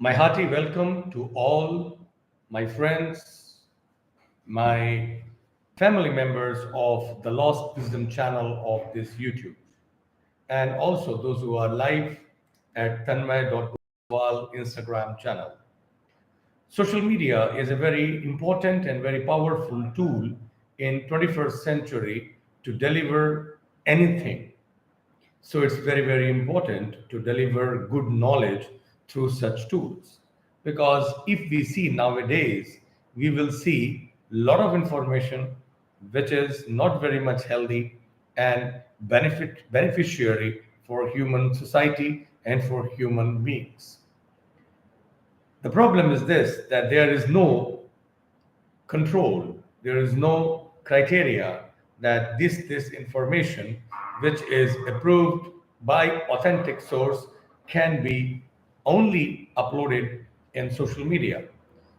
My hearty welcome to all my friends, my family members of the Lost Wisdom channel of this YouTube, and also those who are live at tanmay.gopal Instagram channel. Social media is a very important and very powerful tool in 21st century to deliver anything. So it's very, very important to deliver good knowledge through such tools. Because if we see nowadays, we will see a lot of information which is not very much healthy and beneficiary for human society and for human beings. The problem is this, that there is no control. There is no criteria that this information, which is approved by authentic source, can be only uploaded in social media.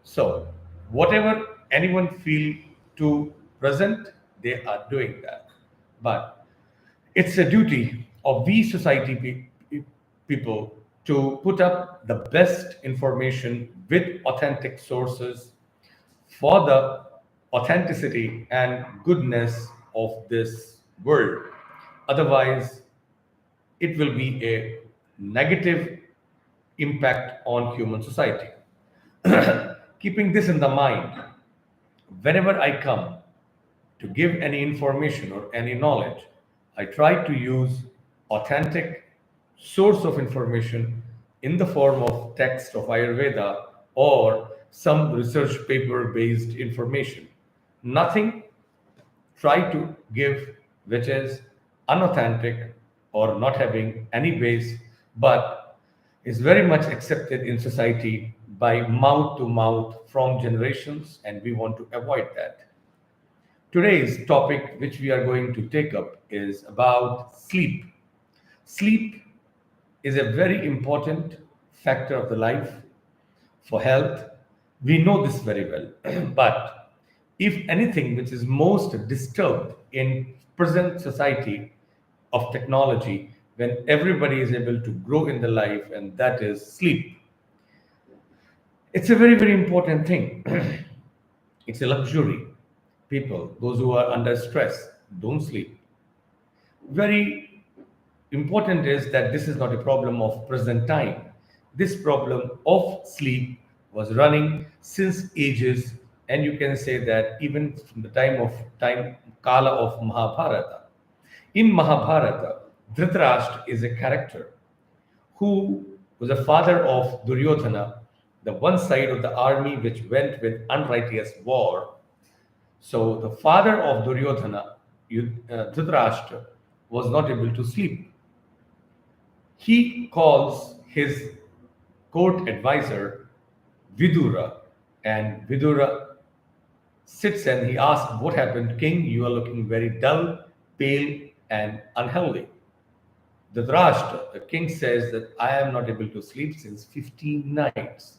So whatever anyone feel to present, they are doing that. But it's a duty of we society people to put up the best information with authentic sources for the authenticity and goodness of this world. Otherwise, it will be a negative impact on human society. Keeping this in the mind, whenever I come to give any information or any knowledge, I try to use authentic source of information in the form of text of Ayurveda or some research paper based information. Nothing try to give which is unauthentic or not having any base, but is very much accepted in society by mouth to mouth from generations, and we want to avoid that. Today's topic, which we are going to take up, is about sleep. Sleep is a very important factor of the life for health. We know this very well. But if anything which is most disturbed in present society of technology, when everybody is able to grow in the life, and that is sleep. It's a very, very important thing. It's a luxury. People, those who are under stress, don't sleep. Very important is that this is not a problem of present time. This problem of sleep was running since ages, and you can say that even from the time Kala of Mahabharata. In Mahabharata, Dhritarashtra is a character who was a father of Duryodhana, the one side of the army which went with unrighteous war. So the father of Duryodhana, Dhritarashtra, was not able to sleep. He calls his court advisor Vidura, and Vidura sits and he asks, "What happened, king? You are looking very dull, pale, and unhealthy." Dhritarashtra, the king, says that I am not able to sleep since 15 nights.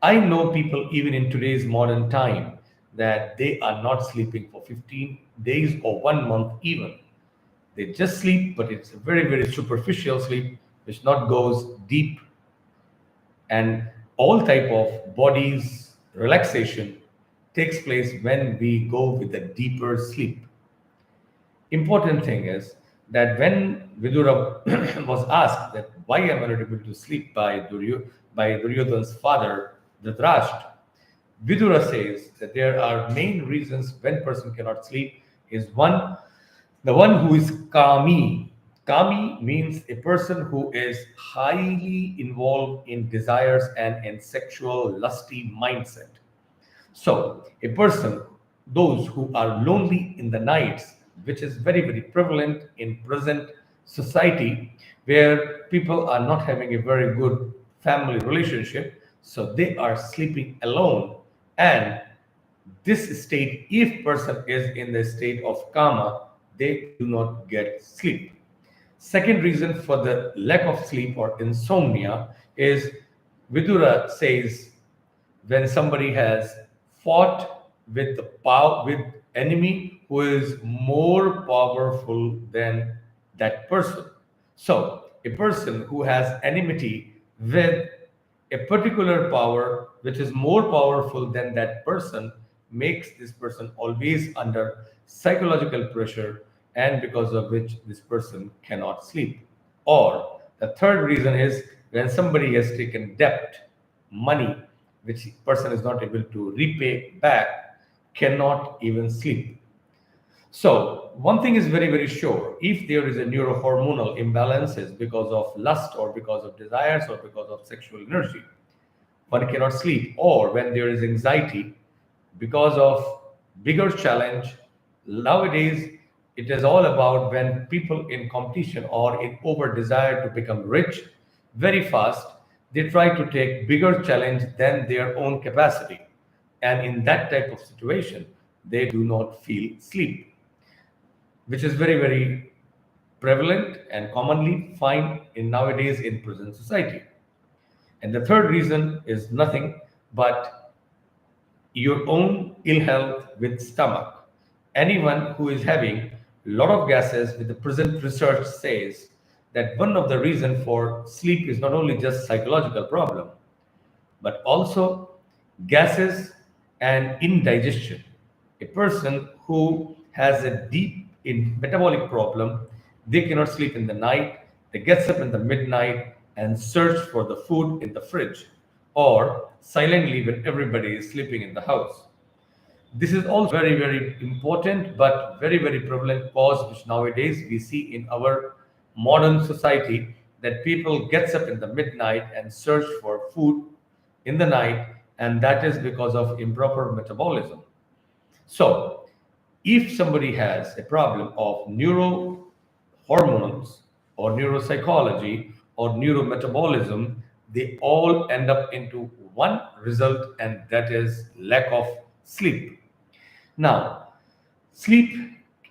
I know people even in today's modern time that they are not sleeping for 15 days or 1 month even. They just sleep, but it's a very, very superficial sleep which not goes deep, and all type of body's relaxation takes place when we go with a deeper sleep. Important thing is that when Vidura was asked that why am I not able to sleep by Duryodhana's father Dhritarashtra, Vidura says that there are main reasons when person cannot sleep is one, the one who is kami. Kami means a person who is highly involved in desires and in sexual lusty mindset. So, a person, those who are lonely in the nights, which is very, very prevalent in present society, where people are not having a very good family relationship, so they are sleeping alone. And this state, if person is in the state of kama, they do not get sleep. Second reason for the lack of sleep or insomnia is Vidura says when somebody has fought with the power with enemy who is more powerful than that person. So a person who has enmity with a particular power which is more powerful than that person makes this person always under psychological pressure, and because of which this person cannot sleep. Or the third reason is when somebody has taken debt, money, which person is not able to repay back, cannot even sleep. So one thing is very, very sure. If there is a neurohormonal imbalances because of lust or because of desires or because of sexual energy, one cannot sleep. Or when there is anxiety because of bigger challenge, nowadays it is all about when people in competition or in over desire to become rich very fast, they try to take bigger challenge than their own capacity. And in that type of situation, they do not feel sleep, which is very, very prevalent and commonly find in nowadays in present society. And the third reason is nothing but your own ill health with stomach. Anyone who is having a lot of gases, with the present research says that one of the reason for sleep is not only just psychological problem, but also gases and indigestion. A person who has a deep in metabolic problem, they cannot sleep in the night. They gets up in the midnight and search for the food in the fridge or silently when everybody is sleeping in the house. This is also very, very important but very, very prevalent cause which nowadays we see in our modern society, that people gets up in the midnight and search for food in the night, and that is because of improper metabolism. So if somebody has a problem of neurohormones or neuropsychology or neurometabolism, they all end up into one result, and that is lack of sleep. Now, sleep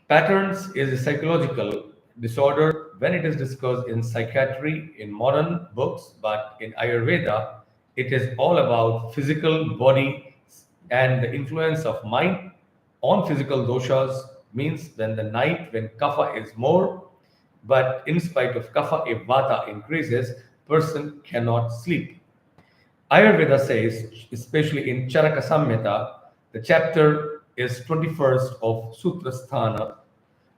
patterns is a psychological disorder when it is discussed in psychiatry in modern books, but in Ayurveda, it is all about physical body and the influence of mind on physical doshas. Means when the night when kapha is more, but in spite of kapha, if vata increases, person cannot sleep. Ayurveda says, especially in Charaka Samhita, the chapter is 21st of Sutrasthana,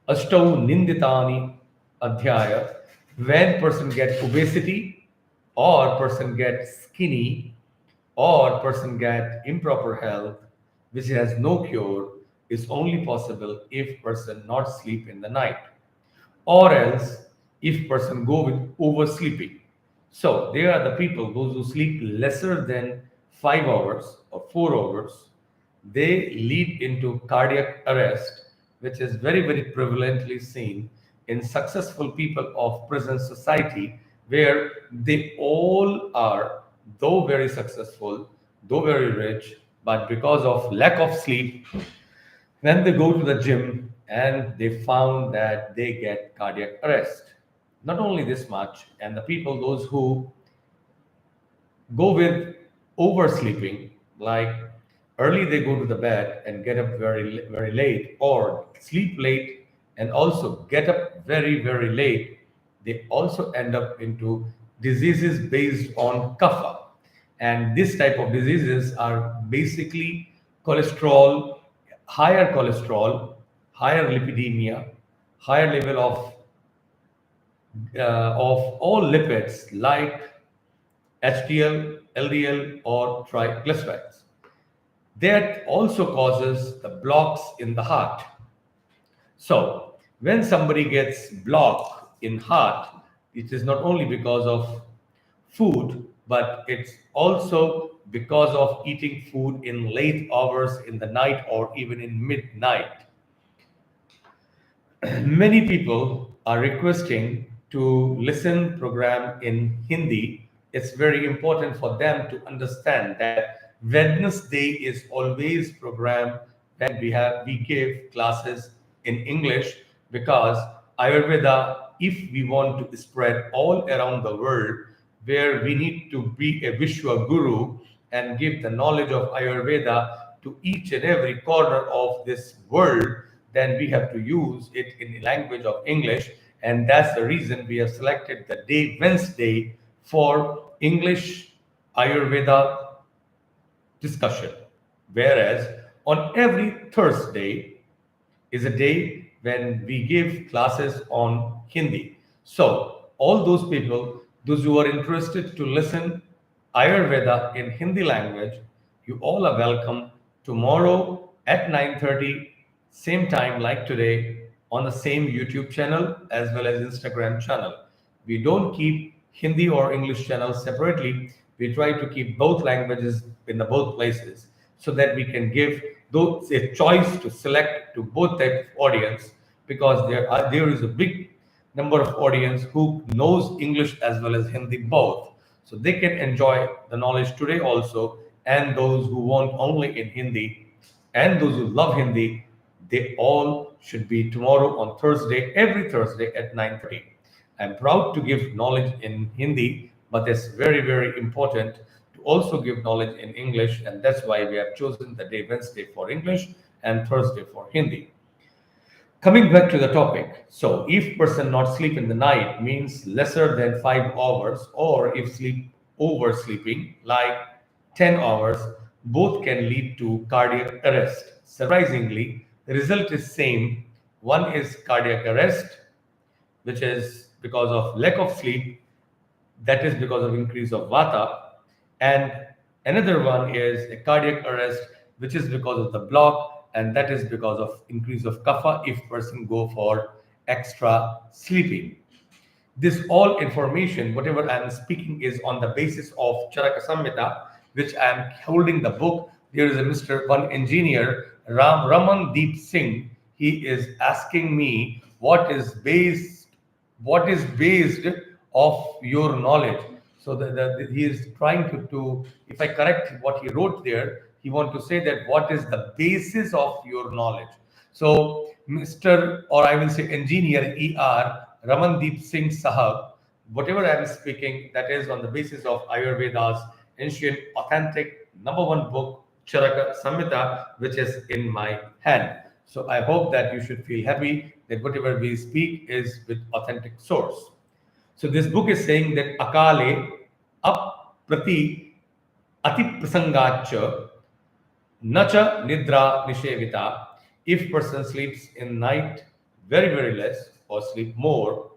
Ashtau Ninditani Adhyaya, when person get obesity or person get skinny or person get improper health, which has no cure, is only possible if person not sleep in the night, or else if person go with oversleeping. So there are the people those who sleep lesser than 5 hours or 4 hours, they lead into cardiac arrest, which is very, very prevalently seen in successful people of present society, where they all are, though very successful, though very rich, but because of lack of sleep, when they go to the gym and they found that they get cardiac arrest. Not only this much, and the people, those who go with oversleeping, like early they go to the bed and get up very, very late, or sleep late and also get up very, very late, they also end up into diseases based on kapha. And this type of diseases are basically cholesterol, higher lipidemia, higher level of all lipids like HDL, LDL, or triglycerides. That also causes the blocks in the heart. So when somebody gets blocked in heart, it is not only because of food, but it's also because of eating food in late hours in the night or even in midnight. Many people are requesting to listen program in Hindi. It's very important for them to understand that Wednesday is always program when we give classes in English, because Ayurveda, if we want to spread all around the world, where we need to be a Vishwa Guru and give the knowledge of Ayurveda to each and every corner of this world, then we have to use it in the language of English. And that's the reason we have selected the day Wednesday for English Ayurveda discussion. Whereas on every Thursday is a day when we give classes on Hindi. So all those people, those who are interested to listen Ayurveda in Hindi language, you all are welcome tomorrow at 9:30, same time like today, on the same YouTube channel as well as Instagram channel. We don't keep Hindi or English channels separately. We try to keep both languages in the both places so that we can give those a choice to select to both type of audience, because there is a big number of audience who knows English as well as Hindi both. So they can enjoy the knowledge today also, and those who want only in Hindi and those who love Hindi, they all should be tomorrow on Thursday, every Thursday at 9:30. I'm proud to give knowledge in Hindi, but it's very, very important to also give knowledge in English, and that's why we have chosen the day Wednesday for English and Thursday for Hindi. Coming back to the topic, so if person not sleep in the night means lesser than 5 hours, or if sleep oversleeping like 10 hours, both can lead to cardiac arrest. Surprisingly, the result is same. One is cardiac arrest, which is because of lack of sleep, that is because of increase of vata, and another one is a cardiac arrest, which is because of the block, and that is because of increase of kapha if person go for extra sleeping. This all information, whatever I am speaking, is on the basis of Charaka Samhita, which I am holding the book. There is a Mr. One engineer, Raman Deep Singh. He is asking me what is based of your knowledge. So he is trying to, if I correct what he wrote there, he want to say that what is the basis of your knowledge. So Mr. or I will say engineer ER Ramandeep Singh Sahab, whatever I am speaking, that is on the basis of Ayurveda's ancient, authentic number one book, Charaka Samhita, which is in my hand. So I hope that you should feel happy that whatever we speak is with authentic source. So this book is saying that akale aprati ati prasangacha nacha nidra nishevita. If person sleeps in night very very less or sleep more,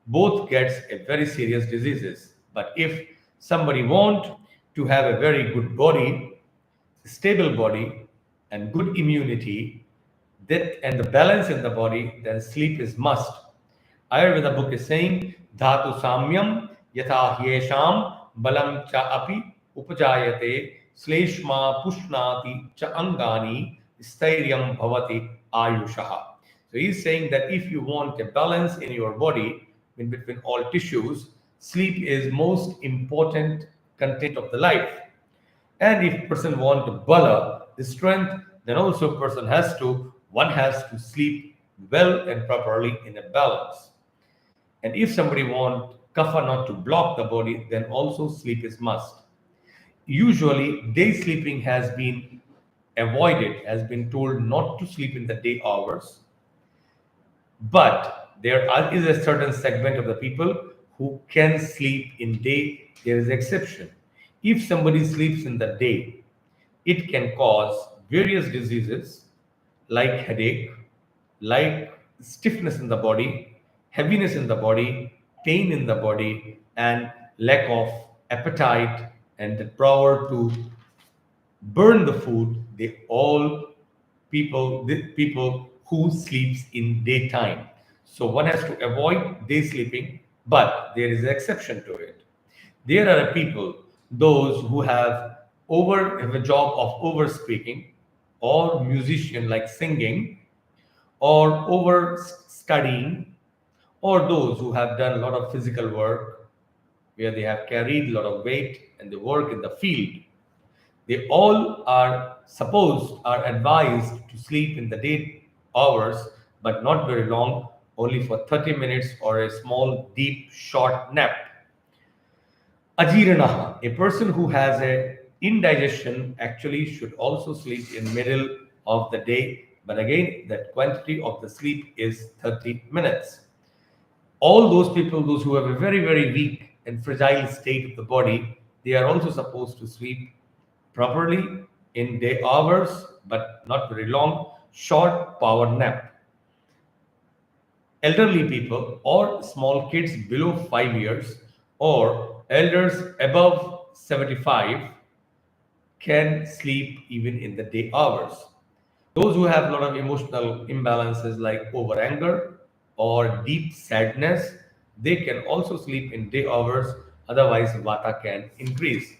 both gets a very serious diseases. But if somebody want to have a very good body, stable body, and good immunity, that and the balance in the body, then sleep is must. Ayurveda book is saying dhatu samyam yatha hyesham balam cha api upajayate sleshma pushnati cha angani stairyam bhavati ayushaha. So he's saying that if you want a balance in your body in between all tissues, sleep is most important content of the life. And if person want to bala the strength, then also one has to sleep well and properly in a balance. And if somebody want kapha not to block the body, then also sleep is must. Usually day sleeping has been avoided, has been told not to sleep in the day hours, but is a certain segment of the people who can sleep in day. There is exception. If somebody sleeps in the day, it can cause various diseases like headache, like stiffness in the body, heaviness in the body, pain in the body, and lack of appetite and the power to burn the food. The people who sleeps in daytime. So one has to avoid day sleeping, but there is an exception to it. There are people, those who have a job of over speaking, or musician like singing, or over studying, or those who have done a lot of physical work where they have carried a lot of weight and they work in the field. They all are advised to sleep in the day hours, but not very long, only for 30 minutes or a small, deep, short nap. Ajiranaha, a person who has a indigestion actually should also sleep in middle of the day, but again, that quantity of the sleep is 30 minutes. All those people, those who have a very, very weak and fragile state of the body, They are also supposed to sleep properly in day hours, but not very long, short power nap. Elderly people or small kids below 5 years or elders above 75 can sleep even in the day hours. Those who have a lot of emotional imbalances like over anger or deep sadness, they can also sleep in day hours, otherwise, vata can increase.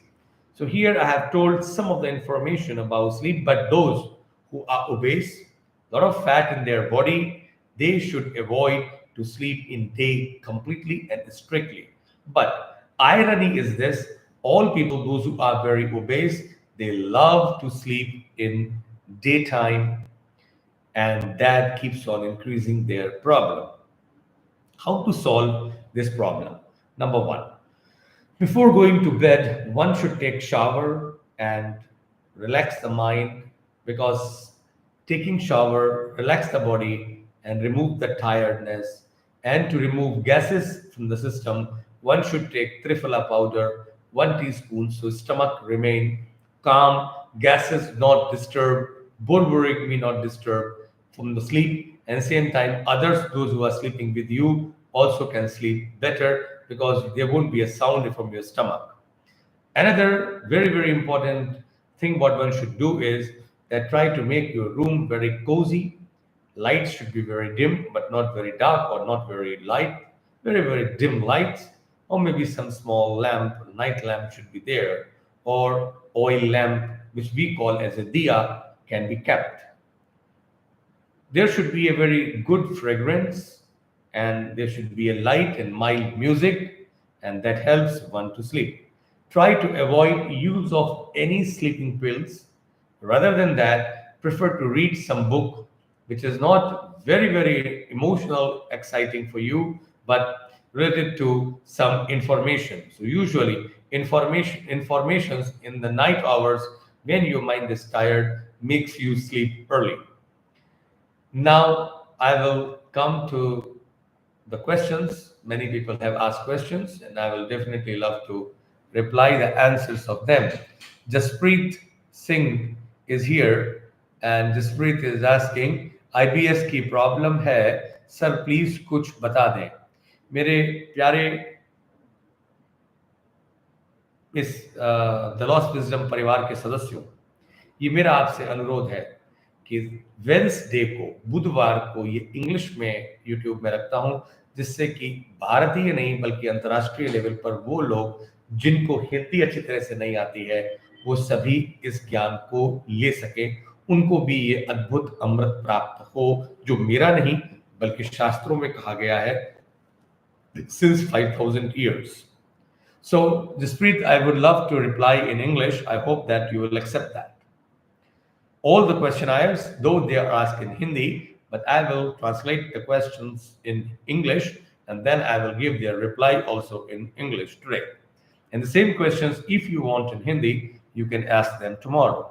So, here I have told some of the information about sleep, but those who are obese, a lot of fat in their body, they should avoid to sleep in day completely and strictly. But irony is this, all people, those who are very obese, they love to sleep in daytime, and that keeps on increasing their problem. How to solve this problem? Number one, before going to bed, one should take shower and relax the mind, because taking shower relax the body and remove the tiredness. And to remove gases from the system, one should take Triphala powder, 1 teaspoon, so stomach remain calm, gases not disturb, burburic may not disturb from the sleep, and same time others, those who are sleeping with you, also can sleep better because there won't be a sound from your stomach. Another very, very important thing what one should do is that try to make your room very cozy. Lights should be very dim, but not very dark or not very light. Very, very dim lights, or maybe some small lamp, night lamp should be there, or oil lamp, which we call as a diya, can be kept. There should be a very good fragrance, and there should be a light and mild music, and that helps one to sleep. Try to avoid use of any sleeping pills. Rather than that, prefer to read some book which is not very, very emotional exciting for you, but related to some information. So usually informations in the night hours when your mind is tired makes you sleep early. Now I will come to the questions. Many people have asked questions, and I will definitely love to reply the answers of them. Jaspreet Singh is here, and Jaspreet is asking, IBS की problem है sir, please कुछ बता दें। मेरे प्यारे इस the lost wisdom परिवार के सदस्यों, ये मेरा आपसे अनुरोध है कि वेंसडे को, बुधवार को, ये इंग्लिश में यूट्यूब में रखता हूं, जिससे कि भारतीय नहीं बल्कि अंतर्राष्ट्रीय लेवल पर वो लोग जिनको हिंदी अच्छी तरह से नहीं आती है, वो सभी इस ज्ञान को ले सके, उनको भी ये अद्भुत अमृत प्राप्त हो, जो मेरा नहीं बल्कि शास्त्रों में कहा गया है since 5,000 years. So, Jaspreet, I would love to reply in English. I hope that you will accept that. All the questionnaires, though they are asked in Hindi, but I will translate the questions in English, and then I will give their reply also in English today. And the same questions, if you want in Hindi, you can ask them tomorrow.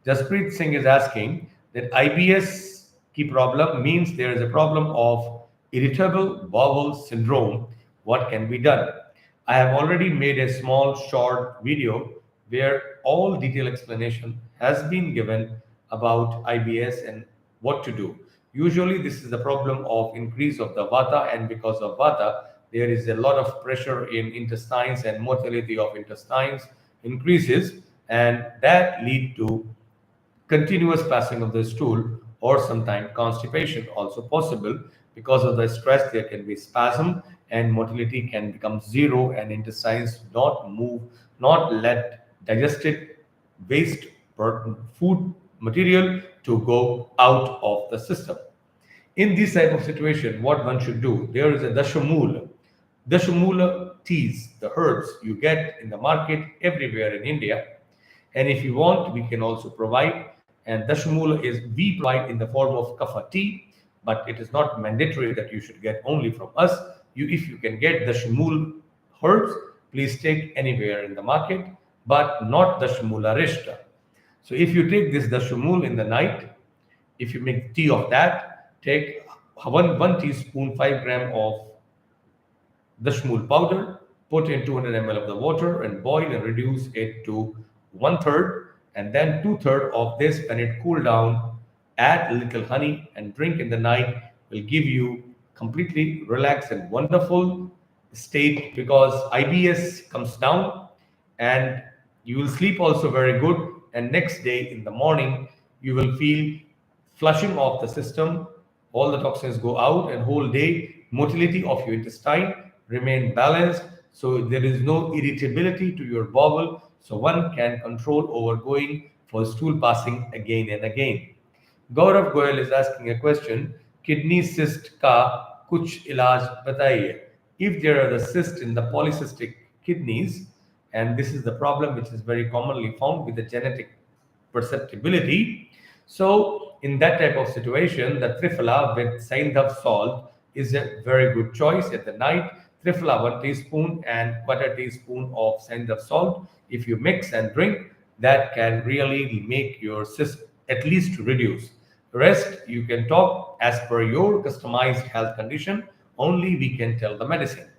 Jaspreet Singh is asking that IBS ki problem means there is a problem of irritable bowel syndrome. What can be done? I have already made a small short video where all detailed explanation has been given about IBS and what to do. Usually this is the problem of increase of the vata, and because of vata, there is a lot of pressure in intestines and motility of intestines increases, and that lead to continuous passing of the stool, or sometimes constipation also possible. Because of the stress, there can be spasm and motility can become zero, and intestines not move, not let digested waste food material to go out of the system. In this type of situation, what one should do, there is a dashamula teas, the herbs you get in the market everywhere in India. And if you want, we can also provide. And dashamula is we provide in the form of kapha tea, but it is not mandatory that you should get only from us. If you can get dashamul herbs, please take anywhere in the market, but not dashamula rishta. So if you take this dashamul in the night, if you make tea of that, take one teaspoon, 5 gram of dashmul powder, put in 200 ml of the water and boil and reduce it to one third, and then two-third of this. When it cool down, add a little honey and drink in the night. Will give you completely relaxed and wonderful state, because IBS comes down, and you will sleep also very good, and next day in the morning you will feel flushing of the system, all the toxins go out, and whole day motility of your intestine remain balanced, so there is no irritability to your bowel, so one can control over going for stool passing again and again. Gaurav Goyal is asking a question, kidney cyst का कुछ इलाज बताइए. If there are the cyst in the polycystic kidneys, and this is the problem which is very commonly found with the genetic perceptibility, so in that type of situation, the triphala with Saindhav salt is a very good choice at the night. Triphala 1 teaspoon and quarter teaspoon of Saindhav salt. If you mix and drink, that can really make your cyst at least reduce. Rest, you can talk as per your customized health condition. Only we can tell the medicine.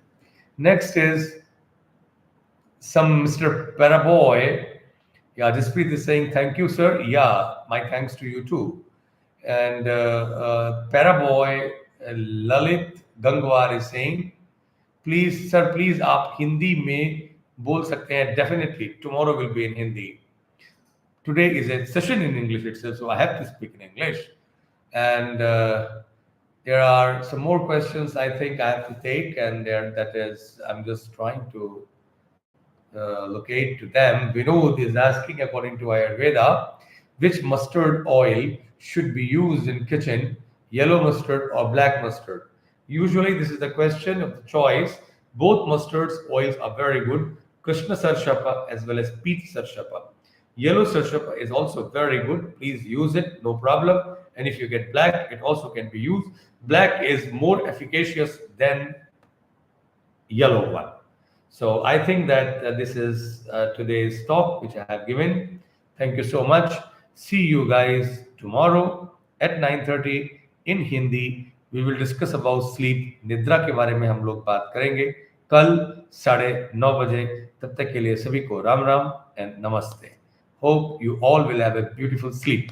Next is some Mr. Paraboy. Yeah, Jaspreet is saying, thank you, sir. Yeah, my thanks to you too. And Paraboy Lalit Gangwar is saying, please, sir, please, आप हिंदी में बोल सकते हैं. Definitely, tomorrow will be in Hindi. Today is a session in English itself, so I have to speak in English. And there are some more questions I think I have to take, and that is, I'm just trying to locate to them. Vinod is asking, according to Ayurveda, which mustard oil should be used in kitchen, yellow mustard or black mustard? Usually, this is the question of the choice. Both mustards oils are very good, Krishna Sarshapa as well as Peach Sarshapa. Yellow Sarshapa is also very good. Please use it, no problem. And if you get black, it also can be used. Black is more efficacious than yellow one. So I think that this is today's talk which I have given. Thank you so much. See you guys tomorrow at 9:30 in Hindi. We will discuss about sleep. निद्रा के बारे में हम लोग बात करेंगे कल 9:30 बजे. तब तक के लिए सभी को Ram Ram and namaste. Hope you all will have a beautiful sleep.